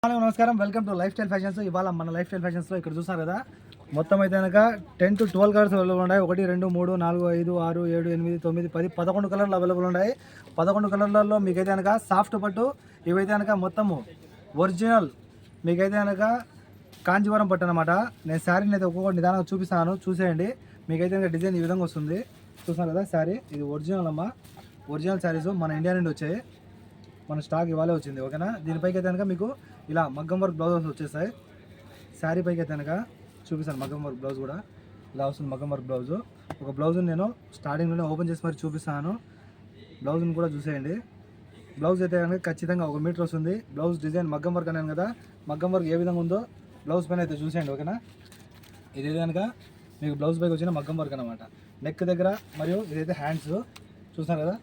Hello నమస్కారం, welcome to life style fashions. ఇవాళ మన లైఫ్ స్టైల్ ఫ్యాషన్స్లో ఇక్కడ చూసారు కదా, మొత్తం అయితే కనుక 10 to 12 కలర్స్ అవైలబుల్ ఉన్నాయి. 1 2 3 4 5 6 7 8 9 10 11 కలర్లు అవైలబుల్ ఉన్నాయి. 11 కలర్లలో మీకైతే కనుక సాఫ్ట్ పట్టు, ఇవైతే కనుక మొత్తము ఒరిజినల్ మీకైతే కనుక కాంజీవరం పట్టు అనమాట. నేను శారీని అయితే ఒక్కొక్కటి నిదానంగా చూపిస్తాను, చూసేయండి. మీకైతే కనుక డిజైన్ ఈ విధంగా వస్తుంది. చూసారు కదా శారీ, ఇది ఒరిజినల్ అమ్మ. ఒరిజినల్ శారీస్ మన ఇండియా నుండి వచ్చాయి, మన స్టాక్ ఇవాళే వచ్చింది. ఓకేనా, దీనిపైకి అయితే కనుక మీకు ఇలా మగ్గం వర్క్ బ్లౌజెస్ వచ్చేస్తాయి. శారీ పైకి అయితే కనుక చూపిస్తాను, మగ్గం వర్క్ బ్లౌజ్ కూడా ఇలా వస్తుంది. మగ్గం వర్క్ బ్లౌజు, ఒక బ్లౌజ్ని నేను స్టార్టింగ్లోనే ఓపెన్ చేసి మరి చూపిస్తాను. బ్లౌజ్ని కూడా చూసేయండి. బ్లౌజ్ అయితే కనుక ఖచ్చితంగా 1 మీటర్ వస్తుంది. బ్లౌజ్ డిజైన్ మగ్గం వర్క్ అన్నాను కదా, మగ్గం వర్క్ ఏ విధంగా ఉందో బ్లౌజ్ పైన అయితే చూసేయండి. ఓకేనా, ఇది కనుక మీకు బ్లౌజ్ పైకి వచ్చిన మగ్గం వర్క్ అనమాట. నెక్ దగ్గర మరియు ఇదైతే హ్యాండ్స్ చూసారు కదా,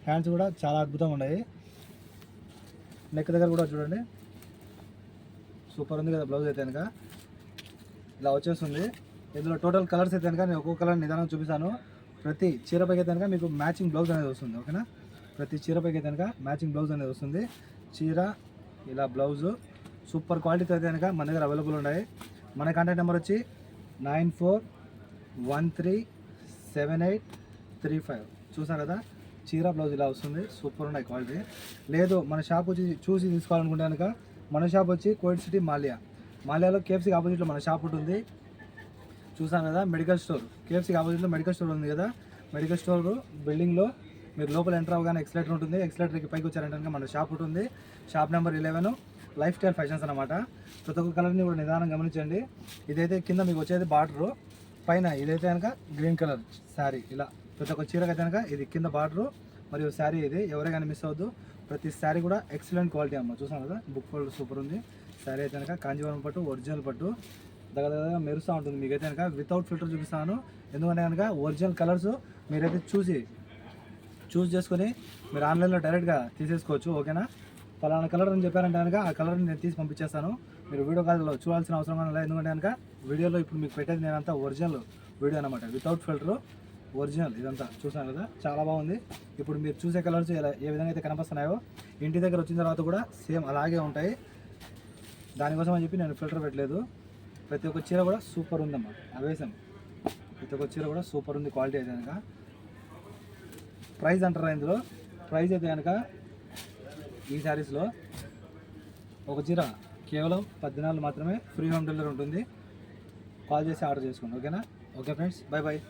హ్యాండ్స్ కూడా చాలా అద్భుతంగా ఉన్నాయి. నెక్ దగ్గర కూడా చూడండి, సూపర్ ఉంది కదా. బ్లౌజ్ అయితే కనుక ఇలా వచ్చేస్తుంది. ఇందులో టోటల్ కలర్స్ అయితే కనుక నేను ఒక్కొక్క కలర్ నిదానంగా చూపిస్తాను. ప్రతి చీరపైకి అయితే కనుక మీకు మ్యాచింగ్ బ్లౌజ్ అనేది వస్తుంది. ఓకేనా, ప్రతి చీరపైకి అయితే కనుక మ్యాచింగ్ బ్లౌజ్ అనేది వస్తుంది. చీర ఇలా బ్లౌజు సూపర్ క్వాలిటీతో అయితే కనుక మన దగ్గర అవైలబుల్ ఉన్నాయి. మన కాంటాక్ట్ నెంబర్ వచ్చి 94137835. చూసారు కదా, చీర బ్లౌజ్ ఇలా వస్తుంది. సూపర్ ఉన్నాయి క్వాలిటీ. లేదు మన షాప్ వచ్చి చూసి తీసుకోవాలనుకుంటే కనుక మన షాప్ వచ్చి కోవిడ్ సిటీ మాల్యాలో కేఎఫ్సీకి ఆపోజిట్లో మన షాప్ ఉంటుంది. చూసాను కదా, మెడికల్ స్టోర్ కేఎఫ్సీకి ఆపోజిట్లో మెడికల్ స్టోర్ ఉంది కదా, మెడికల్ స్టోర్ బిల్డింగ్లో మీరు లోపల ఎంటర్ అవ్వగానే ఎక్సలేటర్ ఉంటుంది. ఎక్సలేటర్కి పైకి వచ్చారంటే కనుక మన షాప్ ఉంటుంది. Shop number 11 life style fashions అనమాట. ప్రతి ఒక్క కలర్ని కూడా నిదానం గమనించండి. ఇదైతే కింద మీకు వచ్చేది బార్డరు, పైన ఇదైతే కనుక గ్రీన్ కలర్ శారీ. ఇలా ప్రతి ఒక్క చీరకి అయితే కనుక ఇది కింద బార్డరు మరియు శారీ. ఇది ఎవరైనా మిస్ అవ్వద్దు. ప్రతి శారీ కూడా ఎక్సలెంట్ క్వాలిటీ అమ్మ. చూసాను కదా, బుక్ ఫోల్డ్ సూపర్ ఉంది. శారీ అయితే కనుక కాంజీవరం పట్టు, ఒరిజినల్ పట్టు దగ్గర మెరుస్తూ ఉంటుంది. మీకైతే కనుక వితౌట్ ఫిల్టర్ చూపిస్తాను. ఎందుకంటే కనుక ఒరిజినల్ కలర్స్ మీరైతే చూస్ చేసుకొని మీరు ఆన్లైన్లో డైరెక్ట్గా తీసేసుకోవచ్చు. ఓకేనా, ఫలానా కలర్ అని చెప్పారంటే కనుక ఆ కలర్ని నేను తీసి పంపించేస్తాను. మీరు వీడియో కాల్లో చూడాల్సిన అవసరం లేదు. ఎందుకంటే కనుక వీడియోలో ఇప్పుడు మీకు పెట్టేది నేనంతా ఒరిజినల్ వీడియో అనమాట, వితౌట్ ఫిల్టర్ ఒరిజినల్. ఇదంతా చూసాను కదా, చాలా బాగుంది. ఇప్పుడు మీరు చూసే కలర్స్ ఏ విధంగా అయితే కనిపిస్తున్నాయో ఇంటి దగ్గర వచ్చిన తర్వాత కూడా సేమ్ అలాగే ఉంటాయి. దానికోసం అని చెప్పి నేను ఫిల్టర్ పెట్టలేదు. ప్రతి ఒక్క చీర కూడా సూపర్ ఉందమ్మా, అవేసం. ప్రతి ఒక్క చీర కూడా సూపర్ ఉంది క్వాలిటీ అయితే కనుక. ప్రైస్ అంటారా ఇందులో? ప్రైస్ అయితే కనుక ఈ శారీస్లో ఒక చీర కేవలం 14 మాత్రమే. ఫ్రీ హోమ్ డెలివరీ ఉంటుంది. కాల్ చేసి ఆర్డర్ చేసుకోండి. ఓకేనా, ఓకే ఫ్రెండ్స్, బై బాయ్.